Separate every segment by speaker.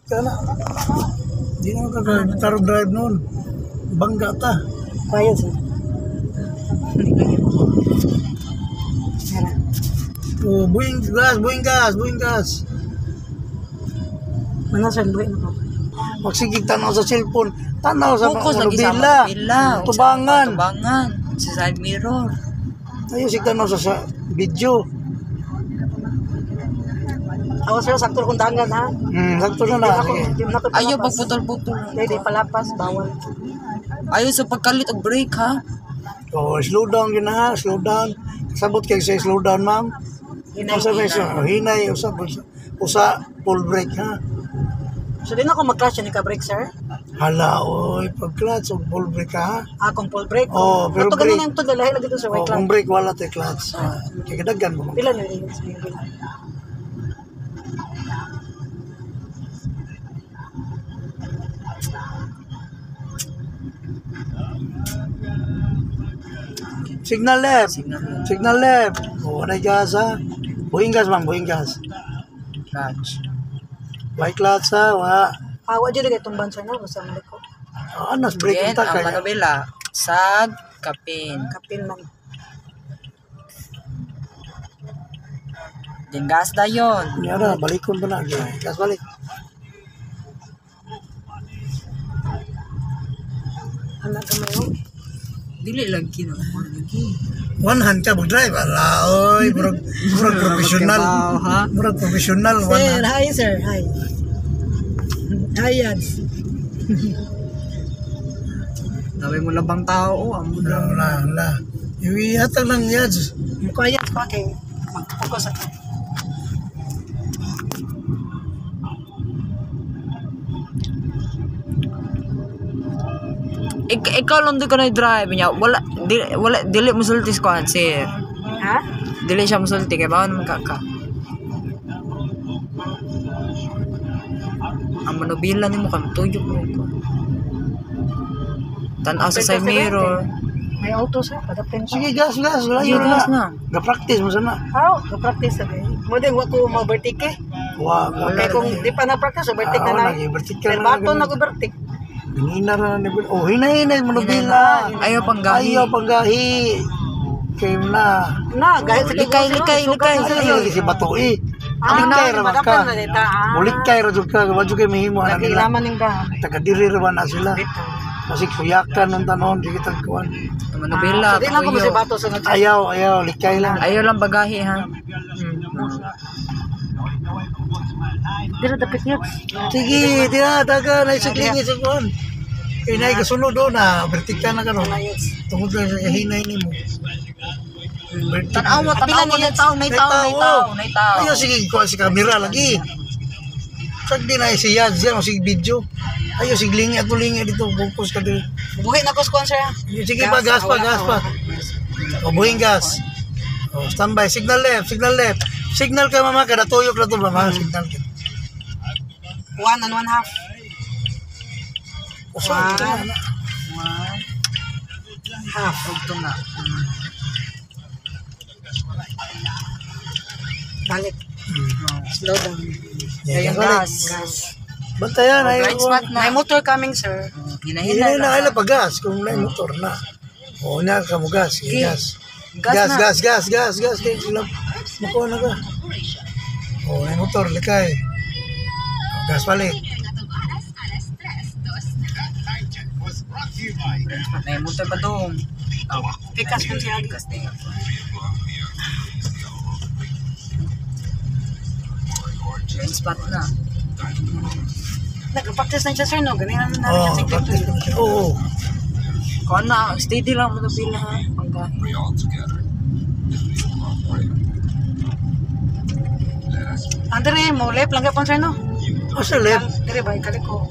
Speaker 1: ka na. Hindi na magkakaroon drive noon. Bangga ta.
Speaker 2: Bayad sir.
Speaker 1: Oh, buing gas.
Speaker 2: Mana sir, buhay na po.
Speaker 1: Magsigig tanaw sa cellphone. Tanaw sa
Speaker 3: Focus lagi sa
Speaker 1: manubila.
Speaker 3: Manila.
Speaker 1: Tubangan.
Speaker 3: Tubangan. Sa side mirror.
Speaker 1: Ayaw sig tanaw sa video.
Speaker 2: Ako sir, sakto kong dangan ha.
Speaker 1: Sakto na na.
Speaker 3: Ayaw pagputol-putol.
Speaker 2: Hindi, palapas, bawal.
Speaker 3: Ayaw sa pagkalit og break ha.
Speaker 1: Oh, slow down yun ha. Slow down. Kasabot kayo sa slow down, ma'am. Hinay. Usa full break ha.
Speaker 2: So, din ako mag-clutch, yun ka-break, sir?
Speaker 1: Hala, oy, pag-clutch o full break ha.
Speaker 2: Kung full break?
Speaker 1: Oh, pero
Speaker 2: ito
Speaker 1: break.
Speaker 2: ganun yung ito, dalahin lang dito sa
Speaker 1: Oh,
Speaker 2: white
Speaker 1: kung
Speaker 2: clutch.
Speaker 1: break, wala tayo clutch. Kaya kadaggan mo.
Speaker 2: Pila nyo rin sa mga
Speaker 1: Signal left. Signal left. Oh, anay gas ha. Buing gas, ma'am. Buing gas.
Speaker 3: Clutch.
Speaker 1: White clutch ha. Wa.
Speaker 2: Awa dyan rin itong bansa na, basta mo ko.
Speaker 1: Nas break
Speaker 3: Yan
Speaker 1: yung
Speaker 3: ang
Speaker 1: takay.
Speaker 3: manubila. Sag kapin.
Speaker 2: Kapin man.
Speaker 3: Gas na yun.
Speaker 1: Yara, balikon pa na. Gas balik.
Speaker 2: Anak ka mayo.
Speaker 3: Dili lang kino.
Speaker 1: One hand ka mag-drive. Ala, oy. Murag professional. Murag professional. One
Speaker 2: Sir,
Speaker 1: hand.
Speaker 2: hi sir, hi. Hi yan.
Speaker 3: Sabi mo labang tao. Amo na.
Speaker 1: Wala. Iwihatag lang yan.
Speaker 2: Mukha yan, okay. Mag-focus ako.
Speaker 3: Ikaw lang doon ka na-drive niya. Dili musulti ko sir.
Speaker 2: Ha?
Speaker 3: Dili siya musulti. Kaya bawang naman kaka. Ang manubila ni mo kami tuyok mo ko. Tanaw sa side mirror.
Speaker 2: May auto sir, padapin ko.
Speaker 1: Sige, gas. Wala
Speaker 3: Sige,
Speaker 1: yun
Speaker 3: gas
Speaker 1: na.
Speaker 3: na.
Speaker 1: Ga-practice mo sana.
Speaker 2: How? Ga-practice sabi. Mo din, wako ma-overtake eh. Kaya kung di pa na-practice, overtake na na.
Speaker 1: Overtake ka
Speaker 2: Pero
Speaker 1: na.
Speaker 2: bato na-overtake.
Speaker 1: Hinina na nabila. Oh, hinay manubila.
Speaker 3: Ayaw pang gahi.
Speaker 1: Ayaw panggahi. Kayo na.
Speaker 2: Na, gahit sa
Speaker 3: Likay.
Speaker 1: Ayaw si Batoi. Likay ra man ka. Mulikay ra jud ka. Wadyo kay mahimo ana nila.
Speaker 2: Nakilaman ng dahan.
Speaker 1: Taga-diri ra man na sila. Kasi kuyakan ng tanon, di kita kuwan.
Speaker 3: Ang manubila.
Speaker 2: Hindi lang ko
Speaker 3: tuyo.
Speaker 2: si bato sa nga.
Speaker 1: Ayaw, likay lang.
Speaker 3: Ayaw lang bagahi ha.
Speaker 2: Dira dapat niya.
Speaker 1: Sige, taga na isaglingi sa kuwan. Kaya na ikasunod doon na, vertika na ka no. Tungkol lang sa hinay ni mo.
Speaker 3: Tanaw mo na tao.
Speaker 1: Ayaw, sige, kuha si kamera lagi. Sagdi na si Yad siya, sige video. Ayaw, sige lingi at lingi dito, focus ka dito.
Speaker 2: Buhay na ko sponsor ha.
Speaker 1: Sige pa, gas pa. O, buhing gas. O, standby, signal left. Signal ka mama, kada tuyok na to mama, signal ka.
Speaker 2: 1 and 1/2.
Speaker 1: O, saan ka na?
Speaker 2: Half.
Speaker 3: Ito na.
Speaker 2: Balik. Slow down.
Speaker 1: Yan,
Speaker 3: Gas.
Speaker 1: Bantayan, ayaw.
Speaker 3: Blind spot na.
Speaker 2: May motor coming sir.
Speaker 1: Hinay na kailan pa gas, kung may motor na. O, na ka mo gas, sige, gas. Gas. Kaya sila, makuha na ka. O, may motor, likay. O, gas balik.
Speaker 3: May motor pa doon.
Speaker 2: Pikas mo siya.
Speaker 3: Blind spot na.
Speaker 2: Nag-practice na siya sir no. Ganyan na
Speaker 1: Oo,
Speaker 2: namin siya
Speaker 1: practice naman siya. Oo.
Speaker 3: Kung na, steady lang manubila ha. Panggahi.
Speaker 2: Andre mo lep lang gapon sir no.
Speaker 1: Asa left?
Speaker 2: Dire ba kaliko.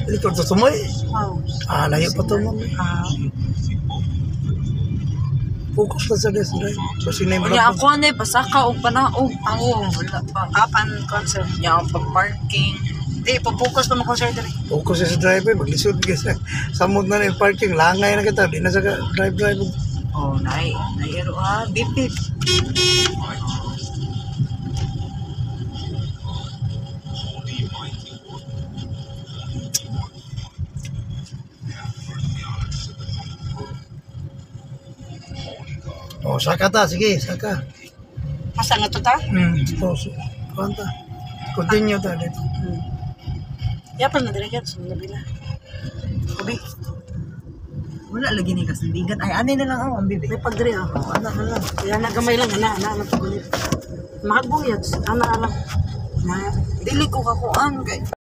Speaker 1: Likod to tumoy.
Speaker 2: Wow.
Speaker 1: Layo pa to mami. Focus ka sa gas, right? Kasi na yung
Speaker 3: Kaya ako na pasaka o panaog. Wala pa.
Speaker 2: Apan concert.
Speaker 3: Niya ang pag-parking.
Speaker 2: Di po-focus pa mo concert dire.
Speaker 1: focus sa driver, maglisod ka sa samod na yung parking, langay na kita, di na sa drive.
Speaker 3: Oh, nairo ha. Bip.
Speaker 1: O, saka ta, sige, saka.
Speaker 2: Asa nga to ta?
Speaker 1: O, kuwanta. Continue ta dito.
Speaker 2: Yapal na diligan sa nabila. Kubi,
Speaker 3: Wala lagi ni kasindigan. Ay, anay na lang ako ang bibi.
Speaker 2: may pagdiri ah.
Speaker 3: Ano na lang.
Speaker 2: Kaya nagamay lang, ana to kulit. Mahagbuyad, ana lang. Na,
Speaker 3: Dili ko kakuan kay